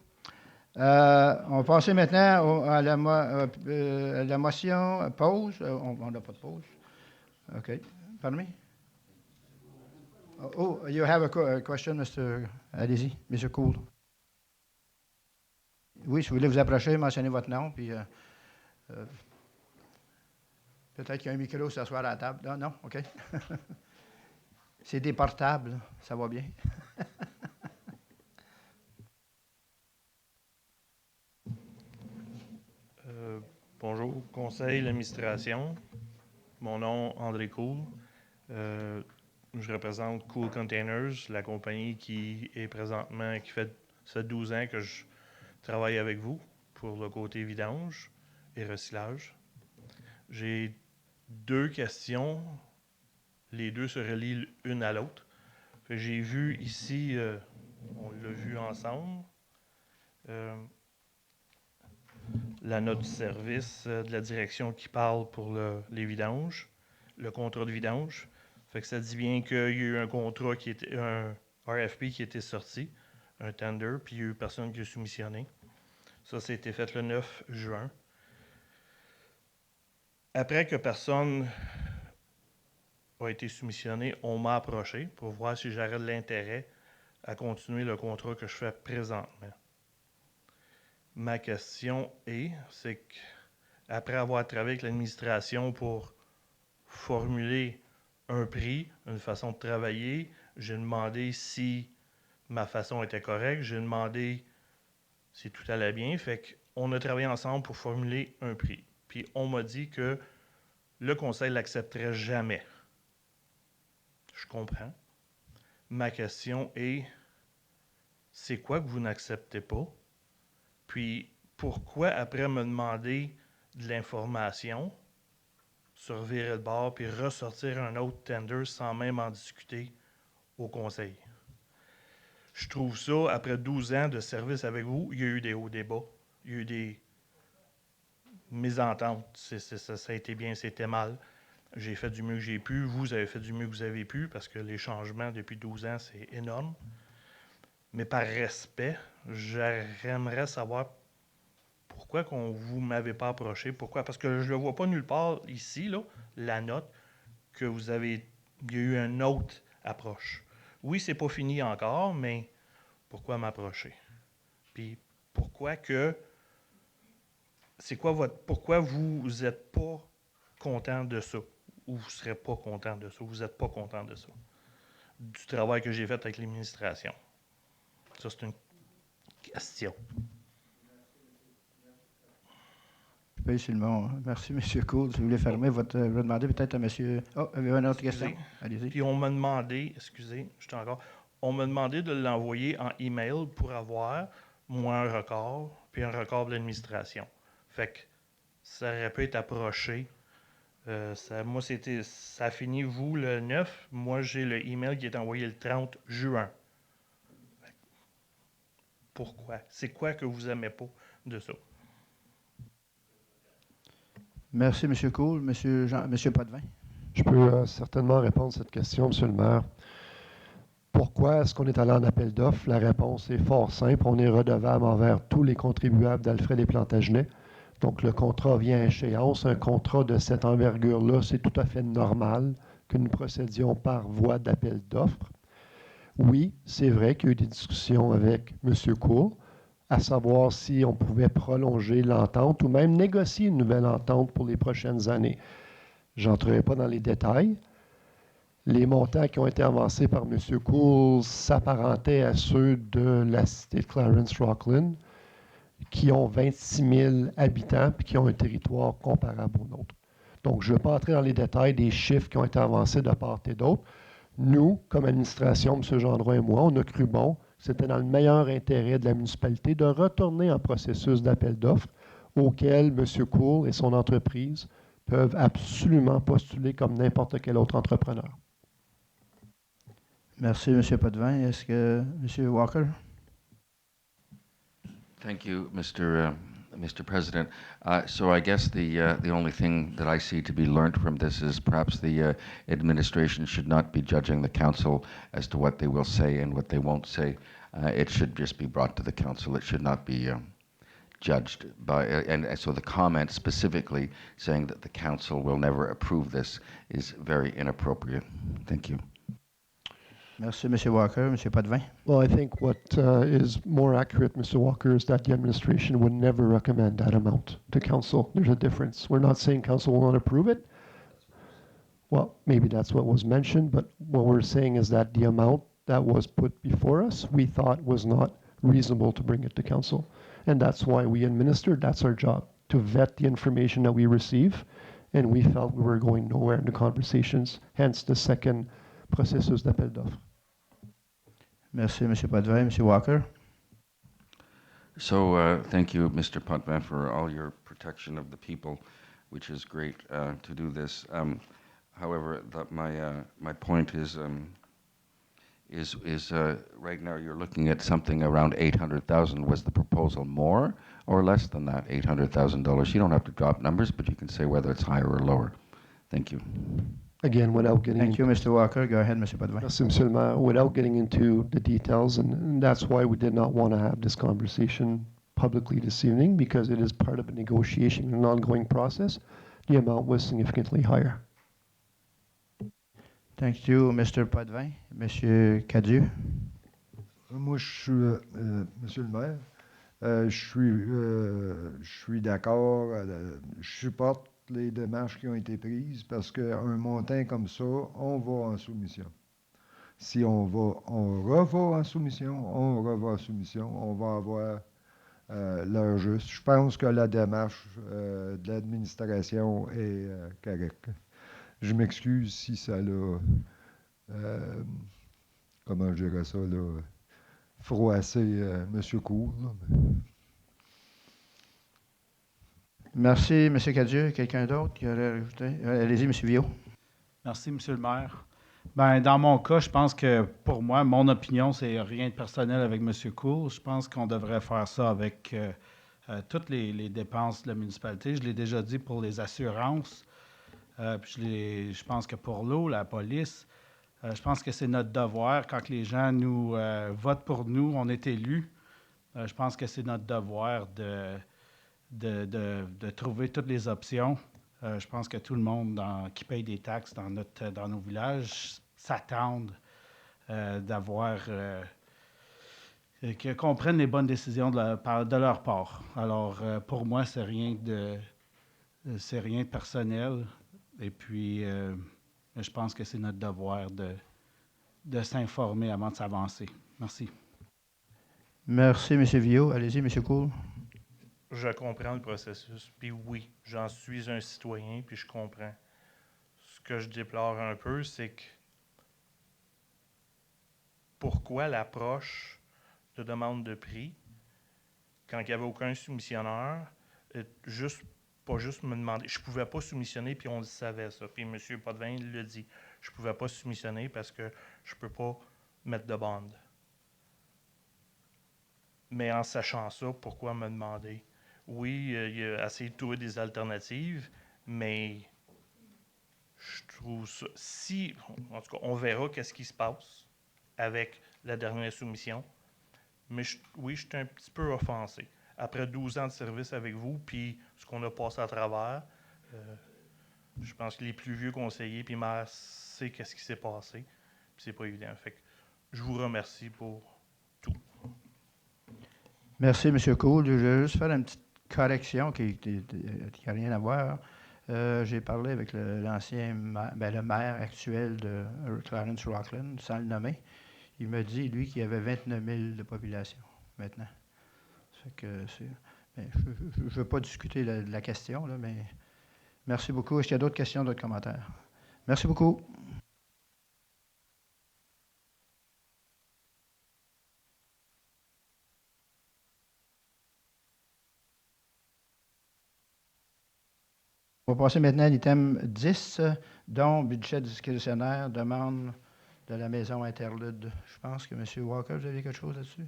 On va passer maintenant à la motion pause. On n'a pas de pause. OK. Pardon me? Oh, you have a question, Mr. Allez-y, Mr. Cool. Oui, si vous voulez vous approcher, mentionnez votre nom, puis peut-être qu'il y a un micro s'asseoir à la table. Non, OK. C'est des portables, ça va bien. conseil, l'administration. Mon nom, André Cool. Je représente Cool Containers, la compagnie qui est présentement, ça fait 12 ans que je travaille avec vous pour le côté vidange et recyclage. J'ai 2 questions. Les 2 se relient l'une à l'autre. J'ai vu ici, on l'a vu ensemble, la note de service de la direction qui parle pour les vidanges, le contrat de vidange. Fait que ça dit bien qu'il y a eu un contrat qui était un RFP qui était sorti, un tender, puis il y a eu personne qui a soumissionné. Ça, c'était fait le 9 juin. Après que personne a été soumissionné, on m'a approché pour voir si j'aurais de l'intérêt à continuer le contrat que je fais présentement. Ma question c'est qu'après avoir travaillé avec l'administration pour formuler un prix, une façon de travailler, j'ai demandé si ma façon était correcte, j'ai demandé si tout allait bien, fait qu'on a travaillé ensemble pour formuler un prix. Puis on m'a dit que le conseil ne l'accepterait jamais. Je comprends. Ma question est, c'est quoi que vous n'acceptez pas? Puis, pourquoi, après me demander de l'information, se revirer de bord puis ressortir un autre tender sans même en discuter au conseil? Je trouve ça, après 12 ans de service avec vous, il y a eu des hauts, des bas. Il y a eu des mésententes. Ça a été bien, c'était mal. J'ai fait du mieux que j'ai pu. Vous avez fait du mieux que vous avez pu parce que les changements depuis 12 ans, c'est énorme. Mais par respect, j'aimerais savoir pourquoi vous ne m'avez pas approché. Pourquoi? Parce que je ne le vois pas nulle part ici, là, la note, que il y a eu une autre approche. Oui, c'est pas fini encore, mais pourquoi m'approcher? Puis pourquoi vous n'êtes pas content de ça? Ou vous ne serez pas content de ça? Vous n'êtes pas content de ça? Du travail que j'ai fait avec l'administration. Ça, c'est une question. Je paye sur le mot. Merci, M. Cool. Si vous voulez fermer je vais demander peut-être à M. Oh, avez-vous une autre question? Allez-y. Puis on m'a demandé, on m'a demandé de l'envoyer en email pour avoir, moi, un record, puis un record de l'administration. Fait que ça aurait pu être approché. Ça a fini, vous, le 9. Moi, j'ai le email qui est envoyé le 30 juin. Pourquoi? C'est quoi que vous n'aimez pas de ça? Merci, M. Cool. M. Potvin. Je peux certainement répondre à cette question, M. le maire. Pourquoi est-ce qu'on est allé en appel d'offres? La réponse est fort simple. On est redevable envers tous les contribuables d'Alfred et Plantagenet. Donc, le contrat vient à échéance. Un contrat de cette envergure-là, c'est tout à fait normal que nous procédions par voie d'appel d'offres. Oui, c'est vrai qu'il y a eu des discussions avec M. Cool, à savoir si on pouvait prolonger l'entente ou même négocier une nouvelle entente pour les prochaines années. Je n'entrerai pas dans les détails. Les montants qui ont été avancés par M. Cool s'apparentaient à ceux de la cité de Clarence-Rocklin, qui ont 26 000 habitants et qui ont un territoire comparable au nôtre. Donc, je ne vais pas entrer dans les détails des chiffres qui ont été avancés de part et d'autre. Nous, comme administration, M. Gendron et moi, on a cru bon, c'était dans le meilleur intérêt de la municipalité de retourner en processus d'appel d'offres auquel M. Cool et son entreprise peuvent absolument postuler comme n'importe quel autre entrepreneur. Merci, M. Potvin. Est-ce que M. Walker? Thank you, Mr. President. So I guess the only thing that I see to be learned from this is perhaps the administration should not be judging the council as to what they will say and what they won't say. It should just be brought to the council. It should not be judged by, and so the comment specifically saying that the council will never approve this is very inappropriate. Thank you. Merci, M. Walker. M. Potvin? Well, I think what is more accurate, Mr. Walker, is that the administration would never recommend that amount to council. There's a difference. We're not saying council will not approve it. Well, maybe that's what was mentioned, but what we're saying is that the amount that was put before us, we thought was not reasonable to bring it to council. And that's why we administered. That's our job, to vet the information that we receive, and we felt we were going nowhere in the conversations, hence the second processus d'appel d'offres. Merci, M. Potvin. M. Walker? So thank you, Mr. Potvin, for all your protection of the people, which is great to do this. However, my point is right now you're looking at something around $800,000. Was the proposal more or less than that, $800,000? You don't have to drop numbers, but you can say whether it's higher or lower. Thank you. Again, without getting Thank you, Mr. Walker. Go ahead, Mr. Potvin. Merci, Monsieur le Maire. Without getting into the details, and that's why we did not want to have this conversation publicly this evening, because it is part of a negotiation, an ongoing process. The amount was significantly higher. Thank you, Mr. Potvin. Monsieur Cadieux? Moi, Monsieur le maire, je suis d'accord, je supporte les démarches qui ont été prises parce qu'un montant comme ça, on va en soumission. Si on reva en soumission, on va avoir l'heure juste. Je pense que la démarche de l'administration est correcte. Je m'excuse si ça l'a, comment je dirais ça, là, froissé M. Cour. Merci, M. Cadieux. Quelqu'un d'autre qui aurait ajouté? Allez-y, M. Viau. Merci, M. le maire. Ben, dans mon cas, je pense que pour moi, mon opinion, c'est rien de personnel avec M. Cool. Je pense qu'on devrait faire ça avec toutes les dépenses de la municipalité. Je l'ai déjà dit pour les assurances. Puis je pense que pour l'eau, la police, je pense que c'est notre devoir. Quand les gens nous votent pour nous, on est élus. Je pense que c'est notre devoir de trouver toutes les options. Je pense que tout le monde qui paye des taxes dans nos villages s'attendent d'avoir qu'on prenne les bonnes décisions de leur part. Alors, pour moi, c'est rien de personnel. Et puis, je pense que c'est notre devoir de s'informer avant de s'avancer. Merci. Merci, M. Viau. Allez-y, M. Cool. Je comprends le processus, puis oui, j'en suis un citoyen, puis je comprends. Ce que je déplore un peu, c'est que pourquoi l'approche de demande de prix, quand il n'y avait aucun soumissionnaire, pas juste me demander. Je ne pouvais pas soumissionner, puis on le savait, ça. Puis M. Potvin l'a dit. Je ne pouvais pas soumissionner parce que je ne peux pas mettre de bande. Mais en sachant ça, pourquoi me demander? Oui, il a essayé de trouver des alternatives, mais je trouve ça... En tout cas, on verra qu'est-ce qui se passe avec la dernière soumission. Mais oui, je suis un petit peu offensé. Après 12 ans de service avec vous, puis ce qu'on a passé à travers, je pense que les plus vieux conseillers puis maires savent qu'est-ce qui s'est passé. Puis c'est pas évident. Fait que je vous remercie pour tout. Merci, M. Cool. Je vais juste faire une petite correction qui n'a rien à voir. J'ai parlé avec le maire actuel de Clarence Rockland, sans le nommer. Il m'a dit, lui, qu'il y avait 29 000 de population maintenant. Ça fait que je ne veux pas discuter de la question, là, mais merci beaucoup. Est-ce qu'il y a d'autres questions, d'autres commentaires? Merci beaucoup. On va passer maintenant à l'item 10, dont budget discrétionnaire, demande de la maison Interlude. Je pense que M. Walker, vous avez quelque chose là-dessus?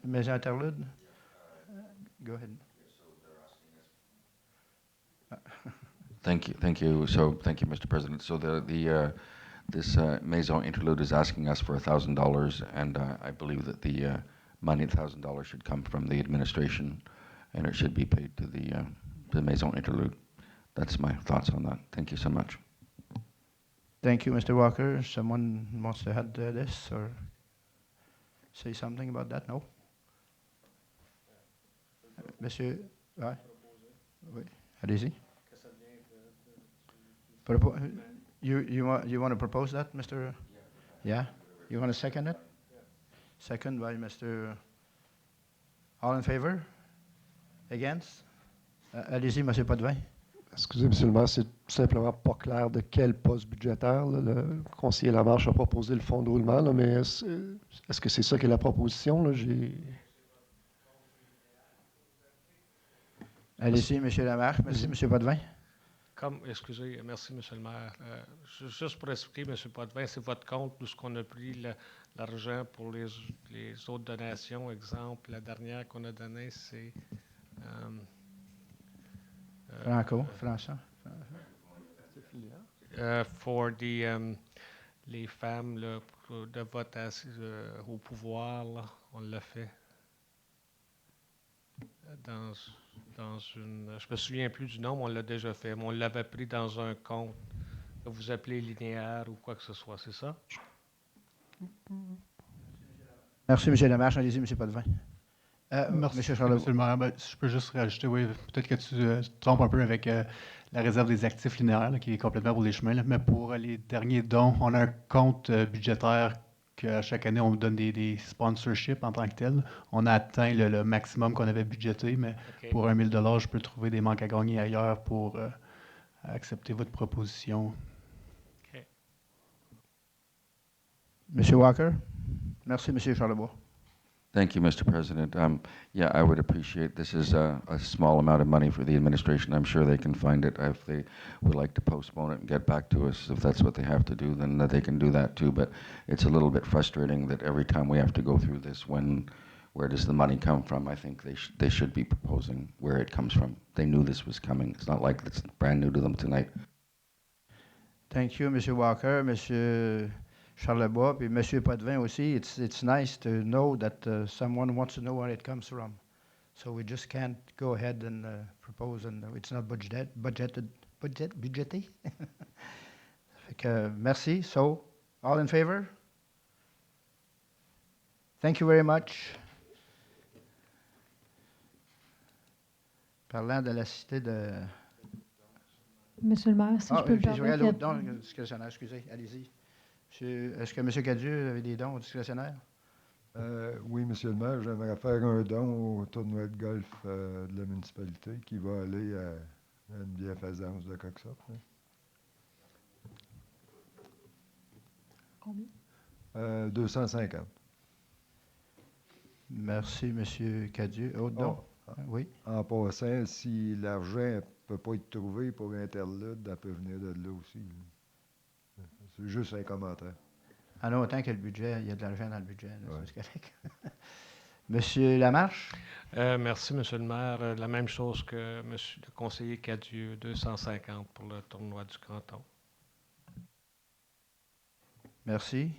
Maison Interlude? Go ahead. Thank you. So, thank you, Mr. President. So, this Maison Interlude is asking us for $1,000, and I believe that the money, $1,000, should come from the administration, and it should be paid to the Maison Interlude. That's my thoughts on that. Thank you so much. Thank you, Mr. Walker. Someone wants to add this or say something about that? No? Monsieur, ouais. Oui, allez-y. You want to propose that, Mr.? Yeah? You want to second it? Second by Mr. All in favor? Against? Allez-y, M. Potvin. Excusez, M. le maire, c'est tout simplement pas clair de quel poste budgétaire là, le conseiller Lamarche a proposé le fonds de roulement, là, mais est-ce que c'est ça qui est la proposition? Là? Allez-y, M. Lamarche. Merci, M. Potvin. Excusez, merci, M. le maire. Juste pour expliquer, M. Potvin, c'est votre compte d'où ce qu'on a pris l'argent pour les autres donations. Exemple, la dernière qu'on a donnée, c'est... François. Pour les femmes là, de vote au pouvoir, là, on l'a fait. Dans une... Je me souviens plus du nom, mais on l'a déjà fait. Mais on l'avait pris dans un compte que vous appelez linéaire ou quoi que ce soit, c'est ça? Merci, M. Lamarche. Allez-y, M. Potvin. Merci, M. Charlebois. Monsieur le maire. Ben, je peux juste rajouter, oui, peut-être que tu te trompes un peu avec la réserve des actifs linéaires, là, qui est complètement pour les chemins, là, mais pour les derniers dons, on a un compte budgétaire qu'à chaque année, on donne des sponsorships en tant que tel. On a atteint le maximum qu'on avait budgété, mais pour 1 000 $, je peux trouver des manques à gagner ailleurs pour accepter votre proposition. OK. M. Walker. Merci, M. Charlebois. Thank you, Mr. President. Yeah, I would appreciate, this is a small amount of money for the administration. I'm sure they can find it. If they would like to postpone it and get back to us, if that's what they have to do, then they can do that too. But it's a little bit frustrating that every time we have to go through this, where does the money come from? I think they should be proposing where it comes from. They knew this was coming. It's not like it's brand new to them tonight. Thank you, M. Walker, M. Charlebois, puis M. Potvin aussi. It's nice to know that someone wants to know where it comes from. So we just can't go ahead and propose, and it's not budgeté. Fait que, merci. So, all in favor? Thank you very much. Parlant de la cité de... Monsieur le maire, si je peux me puis je regarde l'autre permettre. don discrétionnaire, excusez, allez-y. Est-ce que M. Cadieux avait des dons discrétionnaires? Oui, Monsieur le maire, j'aimerais faire un don au tournoi de golf de la municipalité qui va aller à une bienfaisance de quelque sorte. Hein. Combien? 250. Merci, M. Cadieux. Autre don? Oui. En passant, si l'argent ne peut pas être trouvé pour Interlude, elle peut venir de là aussi. C'est juste un commentaire. Ah non, autant que le budget, il y a de l'argent dans le budget. Là, c'est correct. Monsieur Lamarche? Merci, M. le maire. La même chose que le conseiller Cadieux, 250 pour le tournoi du canton. Merci.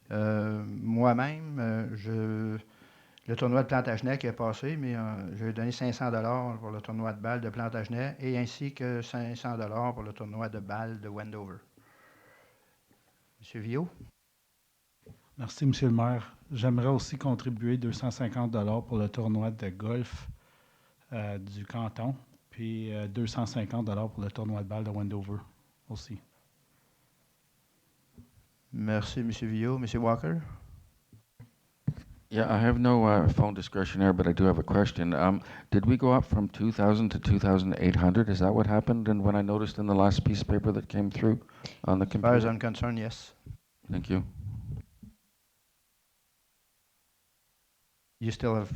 Moi-même, le tournoi de Plantagenet qui est passé, mais j'ai donné 500 $ pour le tournoi de balle de Plantagenet et ainsi que 500 $ pour le tournoi de balle de Wendover. M. Viault? Merci, M. le maire. J'aimerais aussi contribuer 250 $ pour le tournoi de golf du canton, puis 250 $ pour le tournoi de balle de Wendover aussi. Merci, M. Viault. M. Walker? Yeah, I have no phone discretionary, but I do have a question. Did we go up from 2,000 to 2,800? Is that what happened? And when I noticed in the last piece of paper that came through on the As far as computer? I'm concerned, yes. Thank you. You still have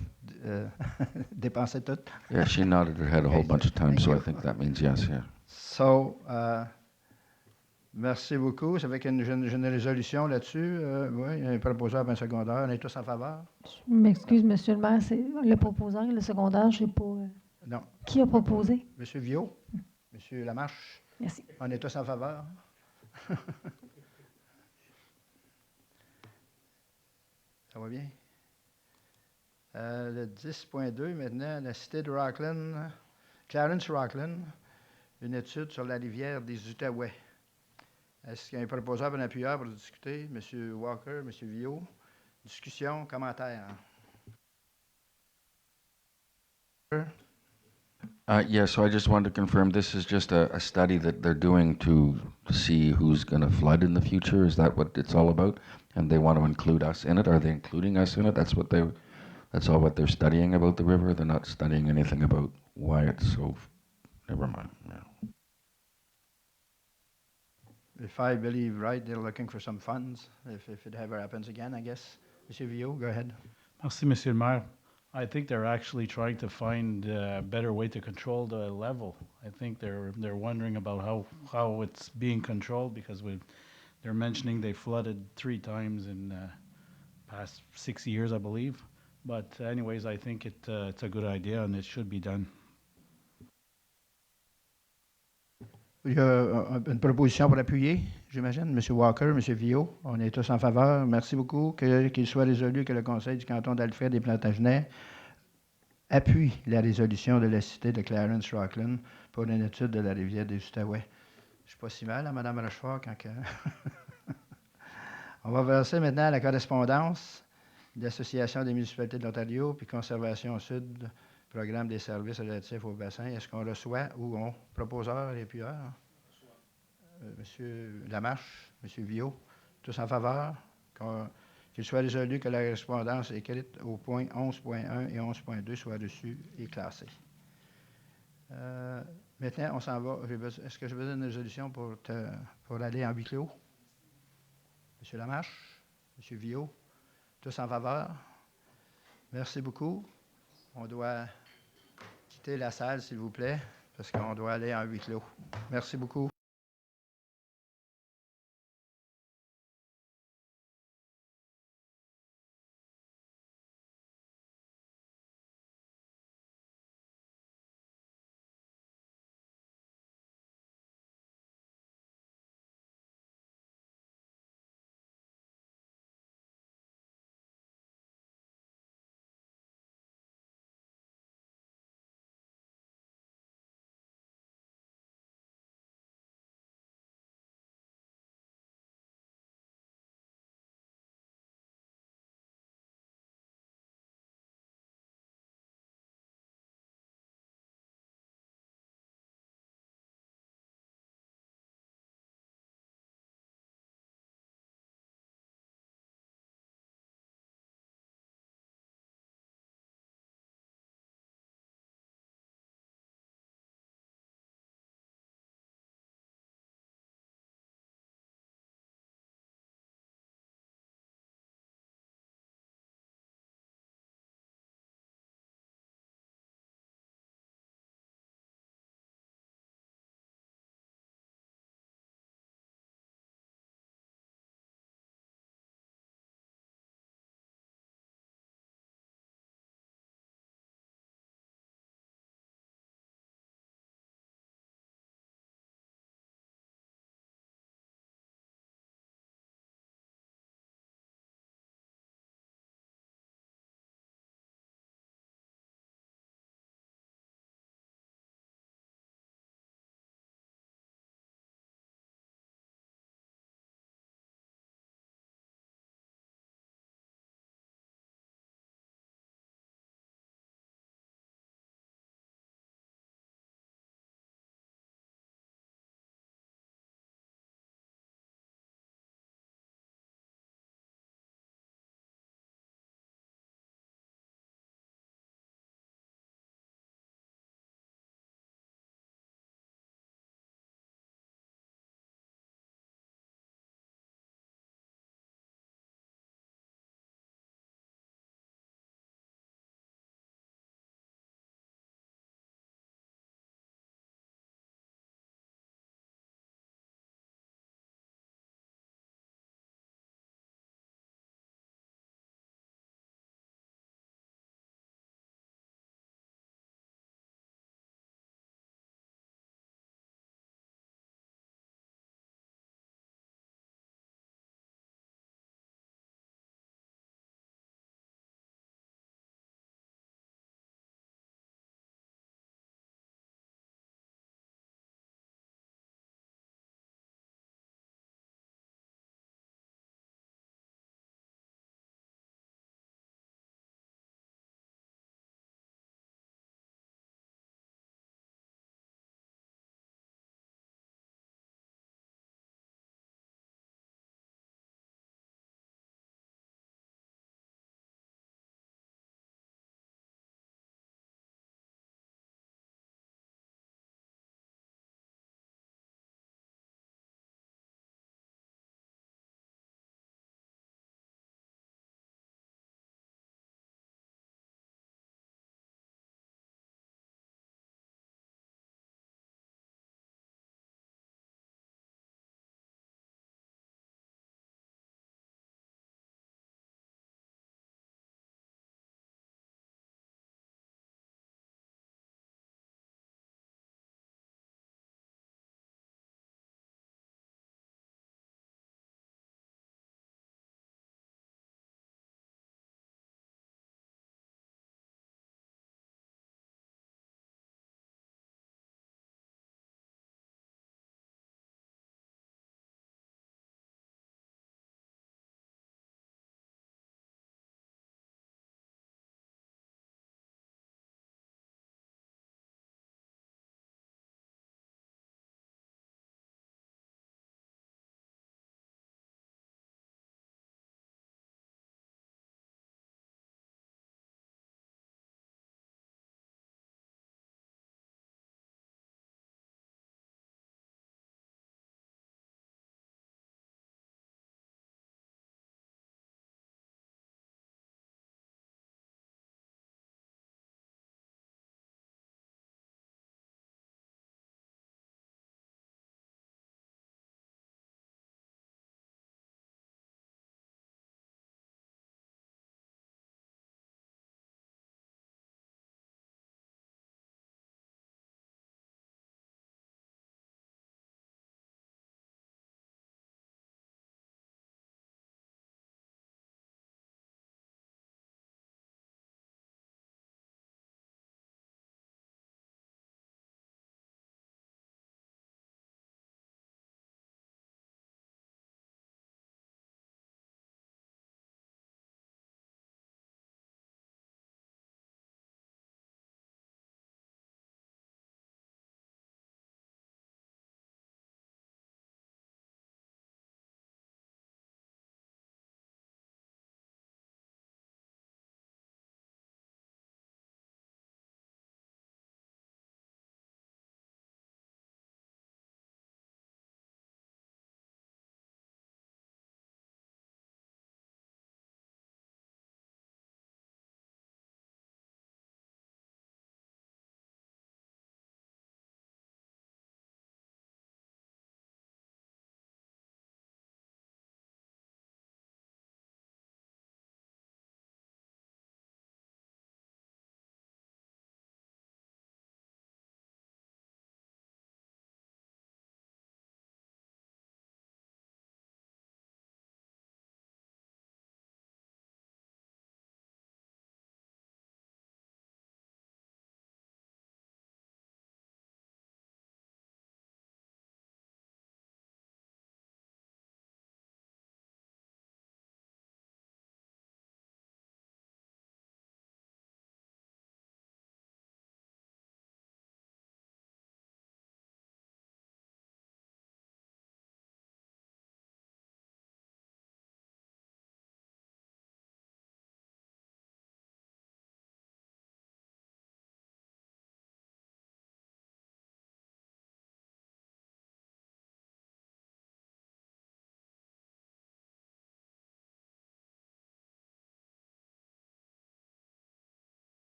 dépensé tout? Yeah, she nodded her head a whole bunch of times, so I think that means yes, yeah. So, merci beaucoup. Ça fait qu'il y a une résolution là-dessus. Oui, il y a un proposeur et un secondaire. On est tous en faveur? Je m'excuse, Monsieur le maire, c'est le proposant et le secondaire, je ne sais pas. Non. Qui a proposé? Monsieur Viault? Monsieur Lamarche? Merci. On est tous en faveur? Ça va bien? Le 10.2, maintenant, la cité de Rockland, Clarence Rockland, une étude sur la rivière des Outaouais. Est-ce qu'il y a un proposeur et un appuyeur pour discuter? M. Walker, M. Viault. Discussion, commentaire. Yeah, so I just wanted to confirm this is just a study that they're doing to see who's going to flood in the future. Is that what it's all about? And they want to include us in it? Are they including us in it? That's all what they're studying about the river? They're not studying anything about why it's so never mind. Yeah. If I believe right, they're looking for some funds, if it ever happens again, I guess. Monsieur Villot, go ahead. Merci, Monsieur le maire. I think they're actually trying to find a better way to control the level. I think they're wondering about how it's being controlled because they're mentioning they flooded 3 times in past 6 years, I believe. But anyways, I think it's a good idea and it should be done. Il y a une proposition pour appuyer, j'imagine. Monsieur Walker, Monsieur Villot, on est tous en faveur. Merci beaucoup. Qu'il soit résolu que le Conseil du canton d'Alfred et Plantagenet appuie la résolution de la cité de Clarence-Rockland pour une étude de la rivière des Outaouais. Je ne suis pas si mal, hein, Mme Rochefort, quand que... On va verser maintenant à la correspondance de l'Association des municipalités de l'Ontario puis Conservation Sud, Programme des services relatifs au bassin. Est-ce qu'on reçoit ou on proposeur et puis Monsieur Lamarche, Monsieur Villot, tous en faveur qu'il soit résolu que la correspondance écrite au point 11.1 et 11.2 soit reçue et classée. Maintenant, on s'en va. Est-ce que je besoin d'une résolution pour aller en huis clos? Monsieur Lamarche, Monsieur Villot, tous en faveur? Merci beaucoup. On doit quitter la salle, s'il vous plaît, parce qu'on doit aller en huis clos. Merci beaucoup.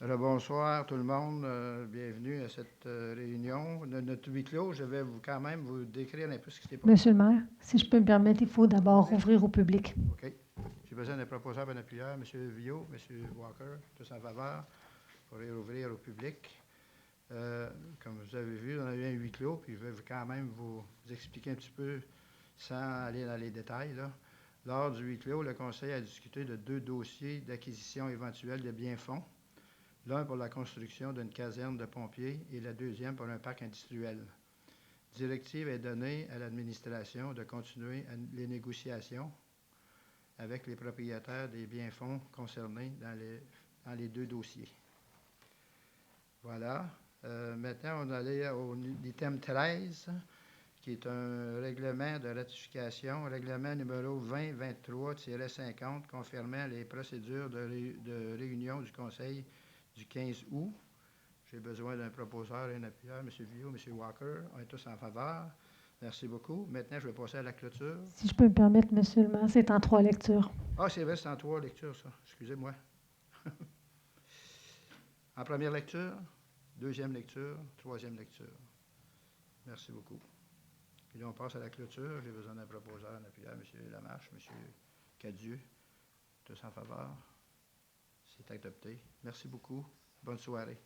Bonsoir tout le monde. Bienvenue à cette réunion. Notre huis clos, je vais quand même vous décrire un peu ce qui s'est passé. Monsieur le maire, si je peux me permettre, il faut d'abord ouvrir au public. OK. J'ai besoin d'un proposeur et d'un appuyeur. M. Viau, M. Walker, tous en faveur, pour ouvrir au public. Comme vous avez vu, on a eu un huis clos, puis je vais quand même vous expliquer un petit peu sans aller dans les détails, là. Lors du huis clos, le Conseil a discuté de 2 dossiers d'acquisition éventuelle de biens-fonds. L'un pour la construction d'une caserne de pompiers et la deuxième pour un parc industriel. Directive est donnée à l'administration de continuer les négociations avec les propriétaires des biens-fonds concernés dans les 2 dossiers. Voilà. Maintenant, on va aller au item 13, qui est un règlement de ratification, règlement numéro 2023-50, confirmant les procédures de réunion du Conseil du 15 août. J'ai besoin d'un proposeur et un appuyeur. M. Viau, M. Walker, on est tous en faveur. Merci beaucoup. Maintenant, je vais passer à la clôture. Si je peux me permettre, Monsieur le maire, c'est en 3 lectures. Ah, c'est vrai, c'est en 3 lectures, ça. Excusez-moi. En première lecture, deuxième lecture, troisième lecture. Merci beaucoup. Puis là, on passe à la clôture. J'ai besoin d'un proposeur, un appuyeur. M. Lamarche, M. Cadieux, tous en faveur. C'est adopté. Merci beaucoup. Bonne soirée.